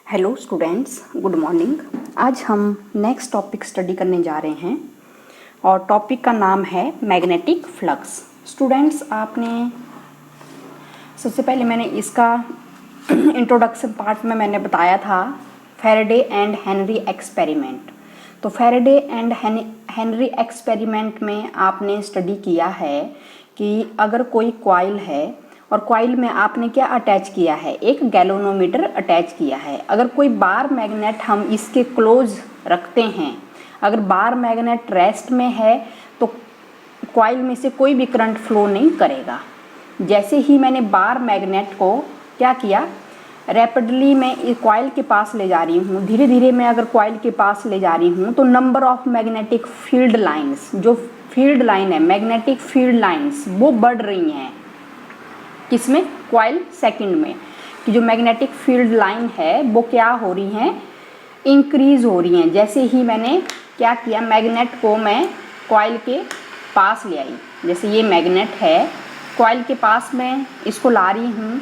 Hello students, good morning. आज हम next topic study करने जा रहे हैं और टॉपिक का नाम है मैग्नेटिक फ्लक्स। स्टूडेंट्स, आपने सबसे पहले मैंने इसका इंट्रोडक्शन पार्ट में मैंने बताया था फैराडे एंड हेनरी एक्सपेरिमेंट। तो फैराडे एंड हेनरी एक्सपेरिमेंट में आपने स्टडी किया है कि अगर कोई कॉइल है और कॉइल में आपने क्या अटैच किया है, एक गैल्वेनोमीटर अटैच किया है। अगर कोई बार मैग्नेट हम इसके क्लोज रखते हैं, अगर बार मैग्नेट रेस्ट में है तो कॉइल में से कोई भी करंट फ्लो नहीं करेगा। जैसे ही मैंने बार मैग्नेट को क्या किया, रैपिडली मैं इस कॉइल के पास ले जा रही हूँ, धीरे धीरे मैं अगर कॉइल के पास ले जा रही हूँ तो number of magnetic field lines, जो फील्ड लाइन है, मैग्नेटिक फील्ड लाइंस, वो बढ़ रही हैं। किसमें? कॉइल सेकंड में, कि जो मैग्नेटिक फील्ड लाइन है वो क्या हो रही हैं, इंक्रीज हो रही हैं। जैसे ही मैंने क्या किया, मैग्नेट को मैं कॉइल के पास ले आई, जैसे ये मैग्नेट है, कॉइल के पास मैं इसको ला रही हूँ,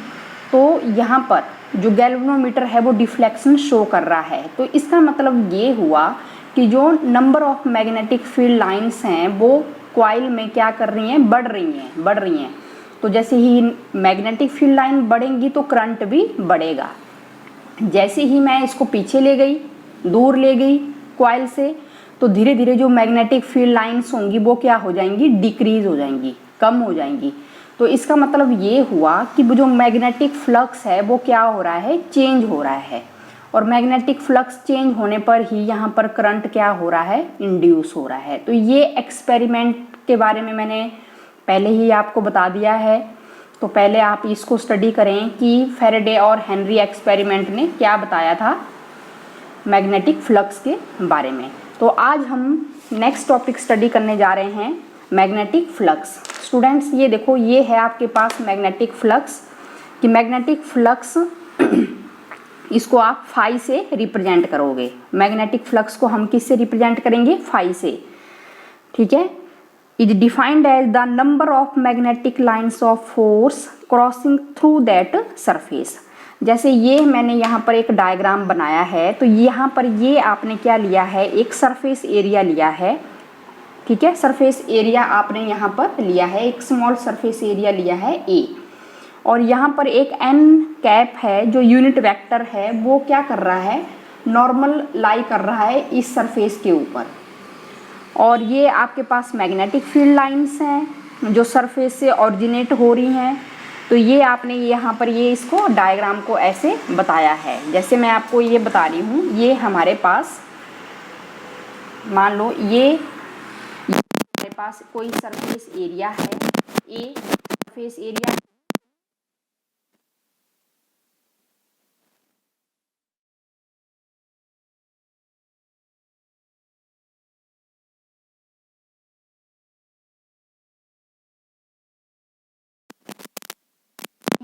तो यहाँ पर जो गैल्वेनोमीटर है वो डिफ्लेक्शन शो कर रहा है। तो इसका मतलब ये हुआ कि जो number of magnetic field lines हैं वो कॉइल में क्या कर रही हैं, बढ़ रही हैं। तो जैसे ही मैग्नेटिक फील्ड लाइन बढ़ेंगी तो करंट भी बढ़ेगा। जैसे ही मैं इसको पीछे ले गई, दूर ले गई कॉइल से, तो धीरे धीरे जो मैग्नेटिक फील्ड लाइंस होंगी वो क्या हो जाएंगी, डिक्रीज हो जाएंगी, कम हो जाएंगी। तो इसका मतलब ये हुआ कि जो मैग्नेटिक फ्लक्स है वो क्या हो रहा है, चेंज हो रहा है। और मैग्नेटिक फ्लक्स चेंज होने पर ही यहाँ पर करंट क्या हो रहा है, इंड्यूस हो रहा है। तो ये एक्सपेरिमेंट के बारे में मैंने पहले ही आपको बता दिया है, तो पहले आप इसको स्टडी करें कि फैराडे और हेनरी एक्सपेरिमेंट ने क्या बताया था मैग्नेटिक फ्लक्स के बारे में। तो आज हम नेक्स्ट टॉपिक स्टडी करने जा रहे हैं, मैग्नेटिक फ्लक्स। स्टूडेंट्स, ये देखो, ये है आपके पास मैग्नेटिक फ्लक्स, कि मैग्नेटिक फ्लक्स इसको आप फाई से रिप्रेजेंट करोगे। मैग्नेटिक फ्लक्स को हम किससे रिप्रेजेंट करेंगे, फाई से, ठीक है। is defined as the number of magnetic lines of force crossing through that surface। जैसे ये मैंने यहाँ पर एक डायग्राम बनाया है, तो यहाँ पर ये आपने क्या लिया है, एक सरफेस एरिया लिया है, ठीक है। सरफेस एरिया आपने यहाँ पर लिया है, एक स्मॉल सरफेस एरिया लिया है A, और यहाँ पर एक n कैप है जो यूनिट वेक्टर है, वो क्या कर रहा है, नॉर्मल लाई कर रहा है इस सरफेस के ऊपर। और ये आपके पास मैग्नेटिक फील्ड लाइंस हैं जो सरफेस से ऑरिजिनेट हो रही हैं। तो ये आपने यहाँ पर ये इसको डायग्राम को ऐसे बताया है, जैसे मैं आपको ये बता रही हूँ। ये हमारे पास, मान लो ये हमारे पास कोई सरफेस एरिया है, a surface area,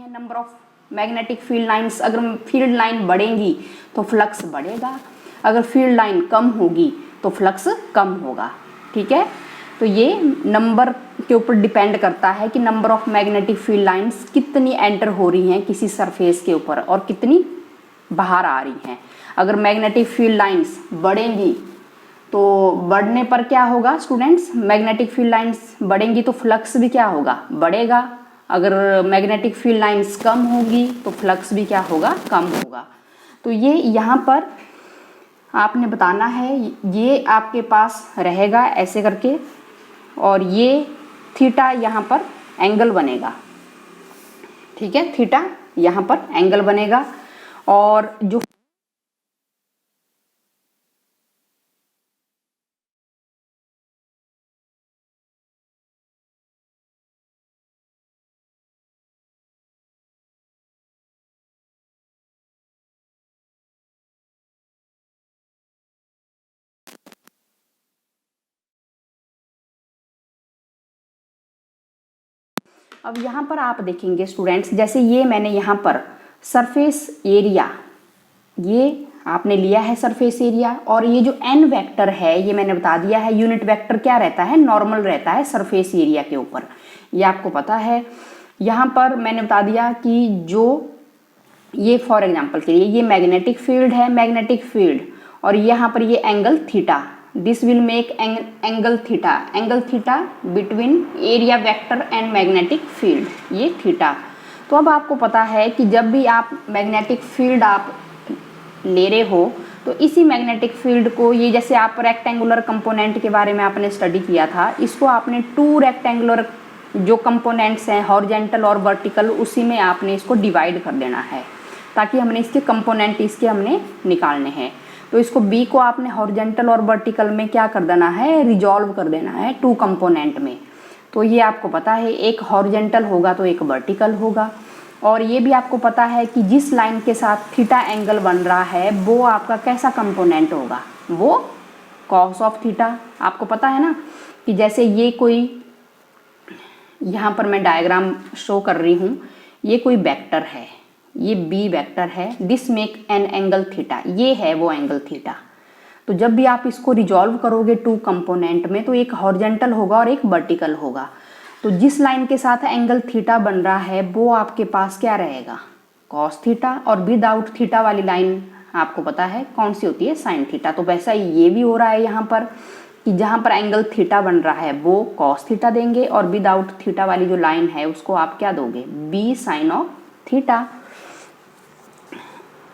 number of magnetic field lines. अगर फील्ड लाइन बढ़ेंगी तो फ्लक्स बढ़ेगा, अगर फील्ड लाइन कम होगी तो फ्लक्स कम होगा, ठीक है। तो ये नंबर के ऊपर डिपेंड करता है कि number of magnetic field lines कितनी एंटर हो रही हैं किसी सरफेस के ऊपर और कितनी बाहर आ रही हैं। अगर मैग्नेटिक फील्ड लाइंस बढ़ेंगी तो बढ़ने पर क्या होगा स्टूडेंट्स, मैग्नेटिक फील्ड लाइंस बढ़ेंगी तो फ्लक्स भी क्या होगा, बढ़ेगा। अगर मैग्नेटिक फील्ड लाइंस कम होगी तो फ्लक्स भी क्या होगा, कम होगा। तो ये यहाँ पर आपने बताना है, ये आपके पास रहेगा ऐसे करके, और ये थीटा यहाँ पर एंगल बनेगा, ठीक है। थीटा यहाँ पर एंगल बनेगा, और जो अब यहाँ पर आप देखेंगे स्टूडेंट्स, जैसे ये मैंने यहाँ पर सरफेस एरिया, ये आपने लिया है सरफेस एरिया, और ये जो n वेक्टर है ये मैंने बता दिया है, यूनिट वेक्टर क्या रहता है, नॉर्मल रहता है सरफेस एरिया के ऊपर, ये आपको पता है। यहाँ पर मैंने बता दिया कि जो ये फॉर एग्जांपल के लिए ये मैग्नेटिक फील्ड है, मैग्नेटिक फील्ड, और यहाँ पर ये angle theta, this will make angle theta between area vector and magnetic field, ये थीटा। तो अब आपको पता है कि जब भी आप मैग्नेटिक फील्ड आप ले रहे हो तो इसी मैग्नेटिक फील्ड को, ये जैसे आप रेक्टेंगुलर कंपोनेंट के बारे में आपने स्टडी किया था, इसको आपने 2 रेक्टेंगुलर जो कंपोनेंट्स हैं हॉरिजेंटल और वर्टिकल, उसी में आपने इसको डिवाइड कर देना है, ताकि हमने इसके कंपोनेंट इसके हमने निकालने हैं। तो इसको बी को आपने हॉरिजेंटल और वर्टिकल में क्या कर देना है, रिजॉल्व कर देना है 2 कंपोनेंट में। तो ये आपको पता है एक हॉरिजेंटल होगा तो एक वर्टिकल होगा, और ये भी आपको पता है कि जिस लाइन के साथ थीटा एंगल बन रहा है वो आपका कैसा कंपोनेंट होगा, वो कॉस ऑफ थीटा। आपको पता है ना कि जैसे ये कोई, यहाँ पर मैं डायग्राम शो कर रही हूँ, ये कोई वेक्टर है, ये बी वेक्टर है, this make an angle theta, ये है वो एंगल थीटा। तो जब भी आप इसको रिजॉल्व करोगे 2 कंपोनेंट में तो एक हॉरिजेंटल होगा और एक वर्टिकल होगा। तो जिस लाइन के साथ एंगल थीटा बन रहा है वो आपके पास क्या रहेगा, कॉस थीटा, और विदाउट थीटा वाली लाइन आपको पता है कौन सी होती है, साइन थीटा। तो वैसा ये भी हो रहा है यहाँ पर कि जहाँ पर एंगल थीटा बन रहा है वो कॉस थीटा देंगे, और विदाउट थीटा वाली जो लाइन है उसको आप क्या दोगे, बी साइन ऑफ थीटा।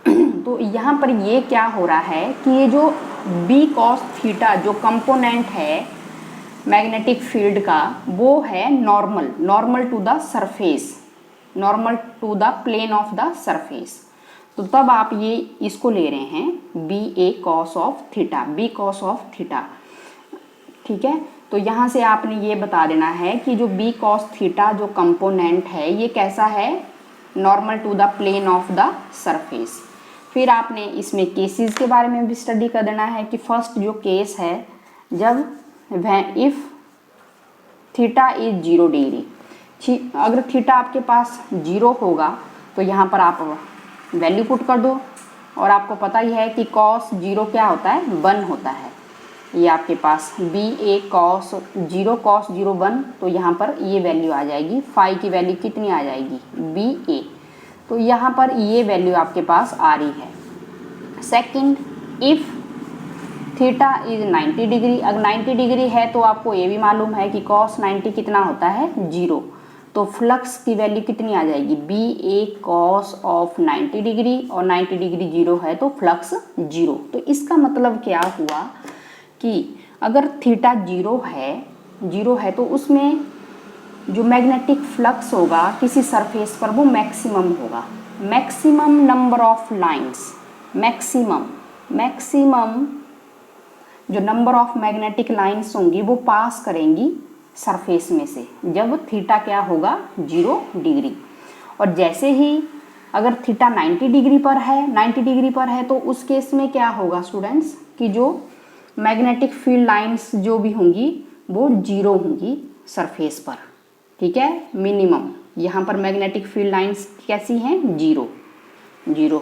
तो यहाँ पर ये क्या हो रहा है कि ये जो बी कॉस थीटा जो कंपोनेंट है मैग्नेटिक फील्ड का, वो है normal to the surface, normal to the plane of the surface. तो तब आप ये इसको ले रहे हैं B A cos of theta, B cos of theta, ठीक है। तो यहाँ से आपने ये बता देना है कि जो बी कॉस थीटा जो कंपोनेंट है ये कैसा है, normal to the plane of the surface. फिर आपने इसमें केसेस के बारे में भी स्टडी कर देना है कि फर्स्ट जो केस है, जब इफ थीटा इज 0 डिग्री, अगर थीटा आपके पास 0 होगा तो यहाँ पर आप वैल्यू पुट कर दो, और आपको पता ही है कि कॉस 0 क्या होता है, 1 होता है। ये आपके पास बी ए कॉस 0 1, तो यहाँ पर ये वैल्यू आ जाएगी, फाई की वैल्यू कितनी आ जाएगी, बी ए। तो यहाँ पर ये वैल्यू आपके पास आ रही है। Second, if theta is 90 degree, अगर 90 डिग्री है तो आपको ये भी मालूम है कि कॉस 90 कितना होता है, 0। तो फ्लक्स की वैल्यू कितनी आ जाएगी, B A cos of 90 degree, और 90 डिग्री 0 है तो फ्लक्स 0। तो इसका मतलब क्या हुआ कि अगर थीटा 0 है तो उसमें जो मैग्नेटिक फ्लक्स होगा किसी सरफेस पर वो मैक्सिमम होगा। Maximum number of lines, maximum जो नंबर ऑफ मैग्नेटिक लाइंस होंगी वो पास करेंगी सरफेस में से जब थीटा क्या होगा, 0 डिग्री। और जैसे ही अगर थीटा 90 डिग्री पर है तो उस केस में क्या होगा स्टूडेंट्स कि जो मैग्नेटिक फील्ड लाइंस जो भी होंगी वो 0 होंगी सरफेस पर, ठीक है। मिनिमम यहाँ पर मैग्नेटिक फील्ड लाइंस कैसी हैं, 0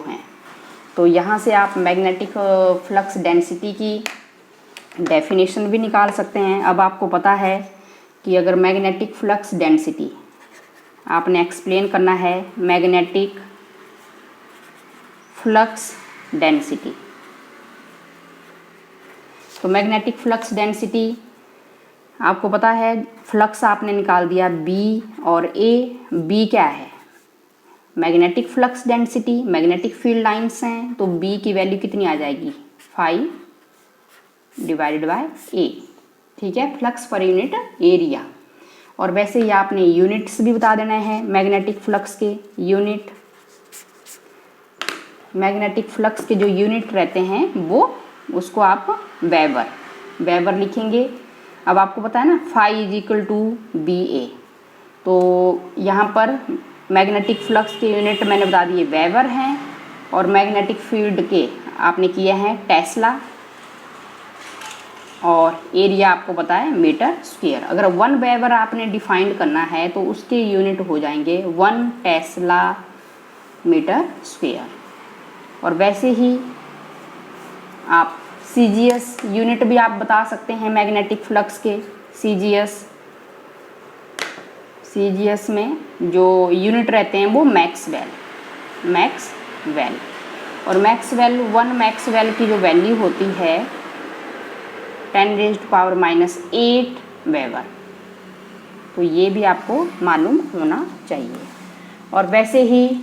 हैं। तो यहाँ से आप मैग्नेटिक फ्लक्स डेंसिटी की डेफिनेशन भी निकाल सकते हैं। अब आपको पता है कि अगर मैग्नेटिक फ्लक्स डेंसिटी आपने एक्सप्लेन करना है, मैग्नेटिक फ्लक्स डेंसिटी, तो मैग्नेटिक फ्लक्स डेंसिटी आपको पता है, फ्लक्स आपने निकाल दिया बी और ए। बी क्या है, magnetic flux density, magnetic field lines हैं, तो बी की वैल्यू कितनी आ जाएगी, 5 डिवाइडेड बाय ए, ठीक है, फ्लक्स पर यूनिट एरिया। और वैसे ही आपने यूनिट्स भी बता देना है मैग्नेटिक फ्लक्स के यूनिट, मैग्नेटिक फ्लक्स के जो यूनिट रहते हैं वो उसको आप वेबर लिखेंगे। अब आपको पता है ना phi is equal to B A, तो यहाँ पर मैग्नेटिक फ्लक्स के यूनिट मैंने बता दिए वेबर हैं, और मैग्नेटिक फील्ड के आपने किए हैं टेस्ला, और एरिया आपको पता है मीटर स्क्वायर। अगर 1 वेबर आपने डिफाइन करना है तो उसके यूनिट हो जाएंगे 1 टेस्ला मीटर स्क्वायर। और वैसे ही आप सीजीएस यूनिट भी आप बता सकते हैं मैग्नेटिक फ्लक्स के। सीजीएस में जो यूनिट रहते हैं वो मैक्सवेल मैक्सवेल। और मैक्सवेल, 1 मैक्सवेल की जो वैल्यू होती है 10⁻⁻8 वेबर। तो ये भी आपको मालूम होना चाहिए। और वैसे ही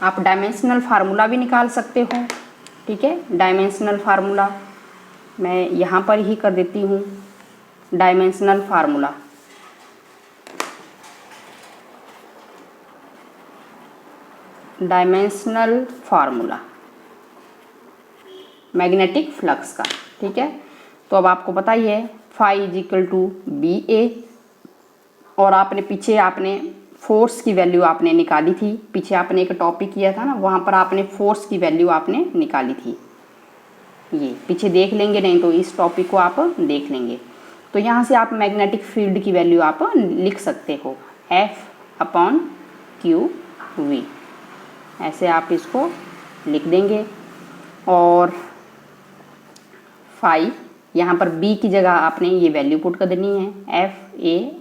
आप डायमेंशनल फार्मूला भी निकाल सकते हो, ठीक है। डायमेंशनल फार्मूला मैं यहाँ पर ही कर देती हूँ। Dimensional formula, dimensional formula magnetic flux का, ठीक है। तो अब आपको पता ही है फाई इजिकल टू बी ए। और आपने पीछे आपने फोर्स की वैल्यू आपने निकाली थी, पीछे आपने एक टॉपिक किया था ना, वहाँ पर आपने फोर्स की वैल्यू आपने निकाली थी। ये पीछे देख लेंगे, नहीं तो इस टॉपिक को आप देख लेंगे। तो यहाँ से आप मैग्नेटिक फील्ड की वैल्यू आप लिख सकते हो F/Q/V, ऐसे आप इसको लिख देंगे। और फाई यहाँ पर B की जगह आपने ये वैल्यू पुट कर देनी है F/A/Q/V।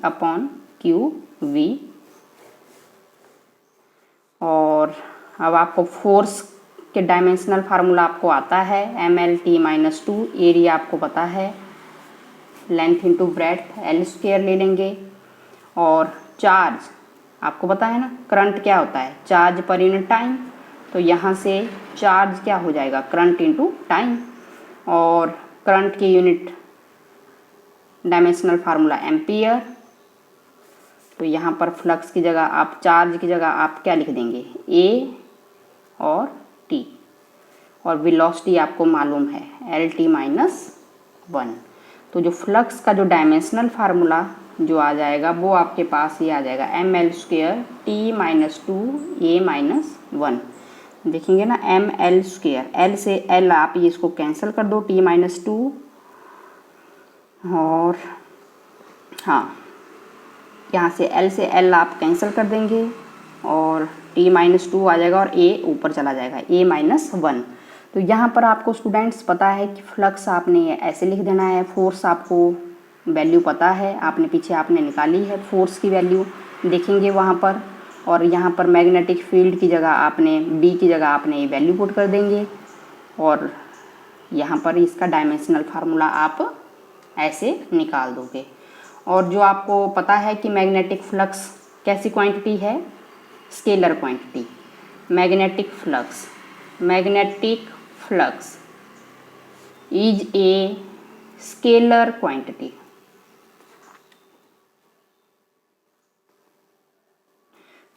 और अब आपको फोर्स के डायमेंशनल फार्मूला आपको आता है MLT-2। एरिया आपको पता है, लेंथ इंटू ब्रेड्थ L² ले लेंगे। और चार्ज आपको पता है ना, करंट क्या होता है, चार्ज पर यूनिट टाइम। तो यहाँ से चार्ज क्या हो जाएगा, करंट इंटू टाइम। और करंट की यूनिट डायमेंशनल फार्मूला एम्पियर। तो यहाँ पर फ्लक्स की जगह आप, चार्ज की जगह आप क्या लिख देंगे, A और T। और वेलोसिटी आपको मालूम है LT-1। तो जो फ्लक्स का जो डायमेंशनल फार्मूला जो आ जाएगा वो आपके पास ये आ जाएगा ML² T-2A-1। देखेंगे ना ML², L से L आप ये इसको कैंसिल कर दो, T-2। और हाँ, यहाँ से L से L आप कैंसिल कर देंगे और T-2 आ जाएगा और A ऊपर चला जाएगा, A-1। तो यहाँ पर आपको स्टूडेंट्स पता है कि फ्लक्स आपने ऐसे लिख देना है। फोर्स आपको वैल्यू पता है, आपने पीछे आपने निकाली है फोर्स की वैल्यू, देखेंगे वहाँ पर। और यहाँ पर मैग्नेटिक फील्ड की जगह आपने B की जगह आपने ये वैल्यू पुट कर देंगे। और यहाँ पर इसका डायमेंशनल फार्मूला आप ऐसे निकाल दोगे। और जो आपको पता है कि मैग्नेटिक फ्लक्स कैसी क्वांटिटी है, scalar quantity. Magnetic flux is a scalar quantity.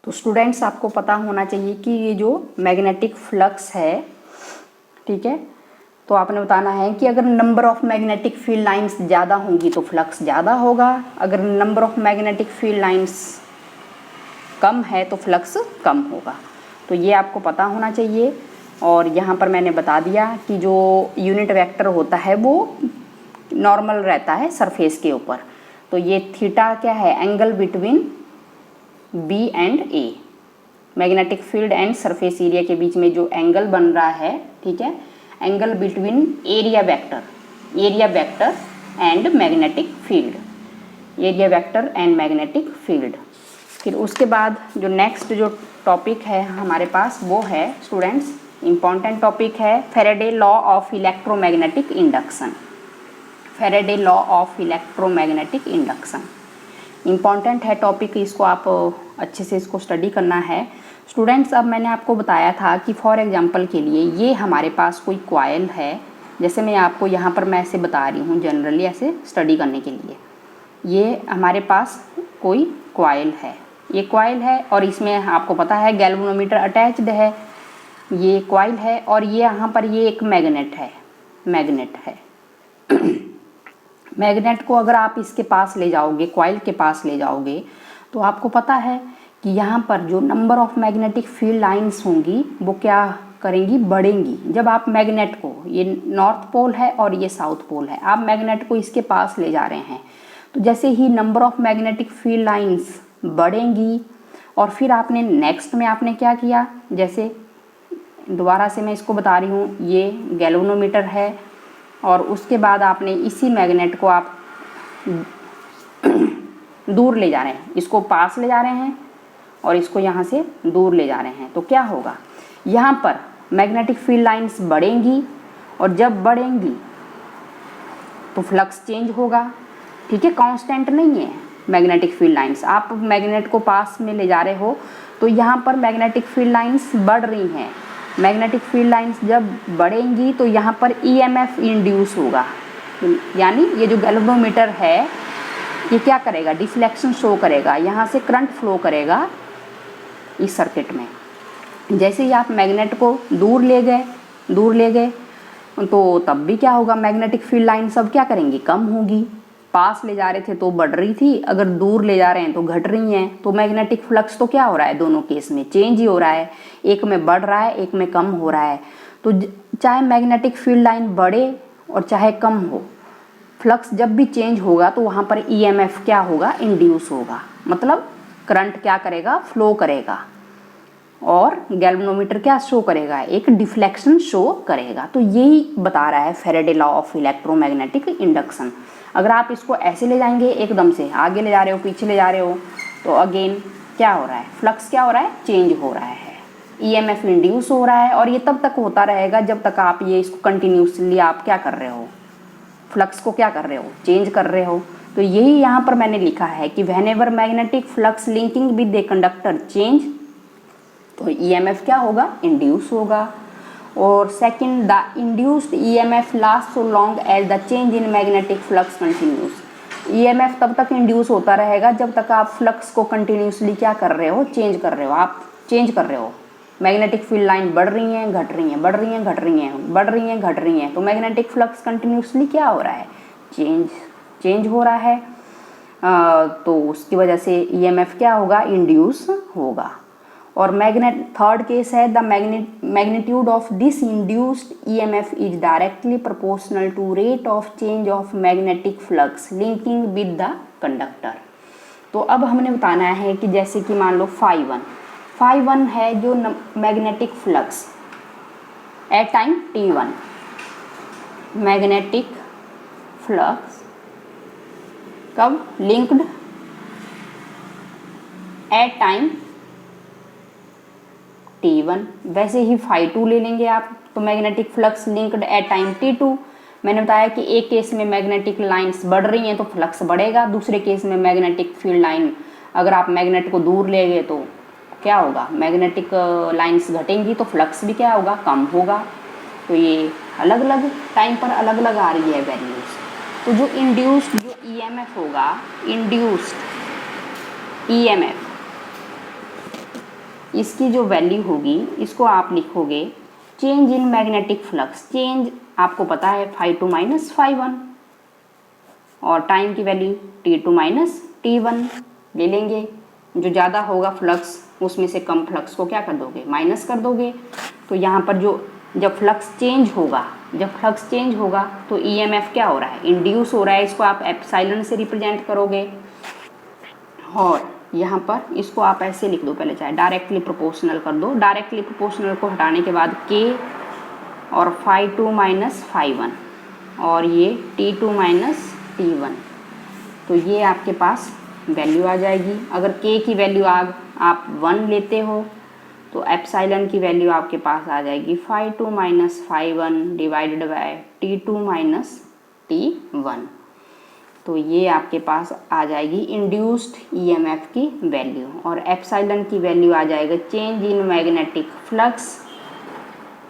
तो स्टूडेंट्स आपको पता होना चाहिए कि ये जो मैग्नेटिक फ्लक्स है, ठीक है, तो आपने बताना है कि अगर number of magnetic field lines ज़्यादा होंगी तो फ्लक्स ज़्यादा होगा, अगर number of magnetic field lines कम है तो फ्लक्स कम होगा। तो ये आपको पता होना चाहिए। और यहाँ पर मैंने बता दिया कि जो यूनिट वेक्टर होता है वो नॉर्मल रहता है सरफेस के ऊपर। तो ये थीटा क्या है, angle between B and A, magnetic field and surface area के बीच में जो एंगल बन रहा है, ठीक है, angle between area vector and magnetic field, area vector and magnetic field. फिर उसके बाद जो नेक्स्ट जो टॉपिक है हमारे पास वो है स्टूडेंट्स, इम्पॉर्टेंट टॉपिक है Faraday law of electromagnetic induction. Faraday law of electromagnetic induction important है टॉपिक, इसको आप अच्छे से इसको स्टडी करना है स्टूडेंट्स। अब मैंने आपको बताया था कि फॉर एग्जांपल के लिए ये हमारे पास कोई कॉइल है, जैसे मैं आपको यहाँ पर मैं ऐसे बता रही हूँ जनरली ऐसे स्टडी करने के लिए। ये हमारे पास कोई कॉइल है, ये कॉइल है और इसमें आपको पता है गैल्वेनोमीटर अटैच्ड है, ये कॉइल है। और ये यहाँ पर ये एक मैग्नेट है। मैग्नेट को अगर आप इसके पास ले जाओगे, कॉइल के पास ले जाओगे, तो आपको पता है कि यहाँ पर जो number of magnetic field lines होंगी वो क्या करेंगी, बढ़ेंगी। जब आप मैग्नेट को, ये नॉर्थ पोल है और ये साउथ पोल है, आप मैग्नेट को इसके पास ले जा रहे हैं, तो जैसे ही number of magnetic field lines बढ़ेंगी। और फिर आपने नेक्स्ट में आपने क्या किया, जैसे दोबारा से मैं इसको बता रही हूँ, ये गैल्वेनोमीटर है और उसके बाद आपने इसी मैग्नेट को आप दूर ले जा रहे हैं, इसको पास ले जा रहे हैं और इसको यहाँ से दूर ले जा रहे हैं, तो क्या होगा, यहाँ पर मैग्नेटिक फील्ड लाइंस बढ़ेंगी और जब बढ़ेंगी तो फ्लक्स चेंज होगा। ठीक है, कांस्टेंट नहीं है मैग्नेटिक फील्ड लाइंस। आप मैग्नेट को पास में ले जा रहे हो तो यहाँ पर मैग्नेटिक फील्ड लाइंस बढ़ रही हैं। मैग्नेटिक फील्ड लाइंस जब बढ़ेंगी तो यहाँ पर ईएमएफ इंड्यूस होगा, यानी ये जो गैल्वेनोमीटर है ये क्या करेगा, डिफ्लेक्शन शो करेगा, यहाँ से करंट फ्लो करेगा इस सर्किट में। जैसे ही आप मैग्नेट को दूर ले गए तो तब भी क्या होगा, मैग्नेटिक फील्ड लाइन सब क्या करेंगी, कम होगी। पास ले जा रहे थे तो बढ़ रही थी, अगर दूर ले जा रहे हैं तो घट रही हैं। तो मैग्नेटिक फ्लक्स तो क्या हो रहा है, दोनों केस में चेंज ही हो रहा है, एक में बढ़ रहा है एक में कम हो रहा है। तो चाहे मैग्नेटिक फील्ड लाइन बढ़े और चाहे कम हो, फ्लक्स जब भी चेंज होगा तो वहाँ पर ईएमएफ क्या होगा, इंड्यूस होगा, मतलब करंट क्या करेगा, फ्लो करेगा और गैल्वेनोमीटर क्या शो करेगा, एक डिफ्लेक्शन शो करेगा। तो यही बता रहा है Faraday law of electromagnetic induction. अगर आप इसको ऐसे ले जाएंगे, एकदम से आगे ले जा रहे हो पीछे ले जा रहे हो, तो अगेन क्या हो रहा है, फ्लक्स क्या हो रहा है, चेंज हो रहा है, ईएमएफ इंड्यूस हो रहा है। और ये तब तक होता रहेगा जब तक आप ये इसको कंटिन्यूसली आप क्या कर रहे हो, फ्लक्स को क्या कर रहे हो, चेंज कर रहे हो। तो यही यहाँ पर मैंने लिखा है कि whenever magnetic flux linking with the conductor change, तो ईएमएफ क्या होगा, इंड्यूस होगा। और second, the induced EMF last so long as the change in magnetic flux continues. EMF तब तक इंड्यूस होता रहेगा जब तक आप फ्लक्स को कंटिन्यूसली क्या कर रहे हो, चेंज कर रहे हो, आप चेंज कर रहे हो। मैग्नेटिक फील्ड लाइन बढ़ रही हैं घट रही हैं, बढ़ रही हैं घट रही हैं, बढ़ रही हैं घट रही हैं, तो मैग्नेटिक फ्लक्स कंटिन्यूसली क्या हो रहा है, चेंज हो रहा है। तो उसकी वजह से ईएमएफ क्या होगा, इंड्यूस होगा। और थर्ड केस है, the magnitude of this induced EMF is directly proportional to rate of change of magnetic flux linking with the conductor. तो अब हमने बताना है कि जैसे कि मान लो φ1 है जो magnetic flux at time t1, magnetic flux कब लिंक्ड एट टाइम t1। वैसे ही φ2 ले लेंगे आप, तो magnetic flux linked at time t2। मैंने बताया कि एक केस में मैग्नेटिक लाइंस बढ़ रही हैं तो फ्लक्स बढ़ेगा, दूसरे केस में मैग्नेटिक फील्ड लाइन, अगर आप मैग्नेट को दूर ले गए तो क्या होगा, मैग्नेटिक लाइंस घटेंगी तो फ्लक्स भी क्या होगा, कम होगा। तो ये अलग अलग टाइम पर अलग अलग आ रही है वैल्यूज। तो जो इंड्यूस्ड जो ईएमएफ होगा, इंड्यूस्ड ईएमएफ, इसकी जो वैल्यू होगी इसको आप लिखोगे change in magnetic flux. Change आपको पता है φ2 माइनस φ1, और टाइम की वैल्यू t2 माइनस t1 ले लेंगे। जो ज़्यादा होगा फ्लक्स उसमें से कम फ्लक्स को क्या कर दोगे, माइनस कर दोगे। तो यहाँ पर जब फ्लक्स चेंज होगा तो ईएमएफ क्या हो रहा है, इंड्यूस हो रहा है। इसको आप एप्सिलॉन से रिप्रेजेंट करोगे और यहाँ पर इसको आप ऐसे लिख दो, पहले चाहे डायरेक्टली प्रोपोर्शनल कर दो। डायरेक्टली प्रोपोर्शनल को हटाने के बाद k और φ2 माइनस φ1 और ये t2 माइनस t1, तो ये आपके पास वैल्यू आ जाएगी। अगर k की वैल्यू आप 1 लेते हो तो एप्सिलॉन की वैल्यू आपके पास आ जाएगी φ2 minus φ1 divided by t2 minus t1। तो ये आपके पास आ जाएगी इंड्यूस्ड ईएमएफ की वैल्यू, और एप्सिलॉन की वैल्यू आ जाएगा change in magnetic flux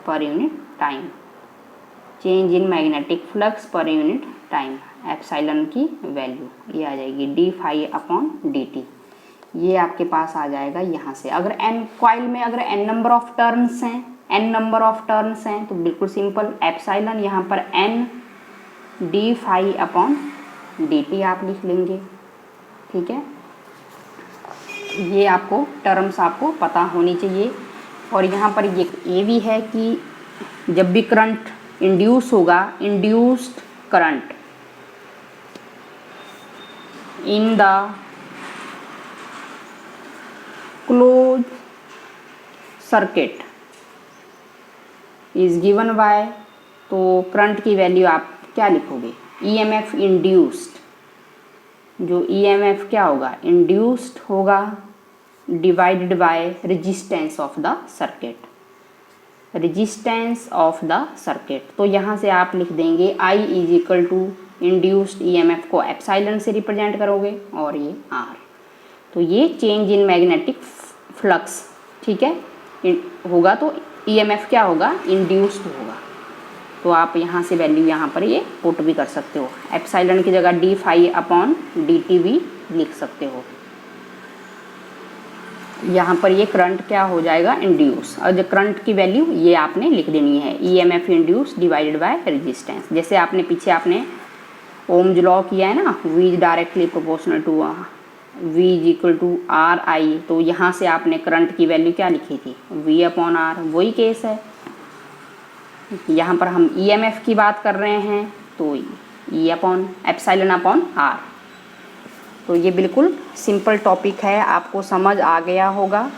per unit time, change in magnetic flux per unit time. Epsilon की वैल्यू ये आ जाएगी d∅/dt। ये आपके पास आ जाएगा यहाँ से। अगर n कॉइल में अगर n नंबर ऑफ टर्न्स हैं तो बिल्कुल सिंपल, एप्सिलॉन यहाँ पर n d∅/dt आप लिख लेंगे। ठीक है, ये आपको टर्म्स आपको पता होनी चाहिए। और यहाँ पर ये भी है कि जब भी करंट इंड्यूस होगा, induced current in the close circuit is given by, तो करंट की वैल्यू आप क्या लिखोगे, ईएमएफ इंड्यूस्ड। जो ईएमएफ क्या होगा, इंड्यूस्ड होगा divided by resistance of the circuit, resistance of the circuit. तो यहाँ से आप लिख देंगे I is equal to induced EMF को एप्सिलॉन से रिप्रेजेंट करोगे और ये R। तो ये चेंज इन मैग्नेटिक फ्लक्स, ठीक है, होगा तो EMF क्या होगा, इंड्यूस्ड होगा। तो आप यहाँ से वैल्यू यहाँ पर ये पुट भी कर सकते हो, एप्सिलॉन की जगह d phi अपॉन dt भी लिख सकते हो। यहाँ पर ये करंट क्या हो जाएगा, इंड्यूस, और जो करंट की वैल्यू ये आपने लिख देनी है, EMF induce divided by resistance. जैसे आपने पीछे आपने ओम्स लॉ किया है ना, V is directly proportional to V is equal to RI, तो यहाँ से आपने करंट की वैल्यू क्या लिखी थी, V अपॉन R, वही केस है। यहाँ पर हम EMF की बात कर रहे हैं तो E upon epsilon upon R। तो ये बिल्कुल सिंपल टॉपिक है, आपको समझ आ गया होगा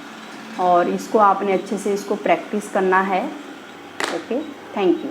और इसको आपने अच्छे से इसको प्रैक्टिस करना है। Okay, thank you.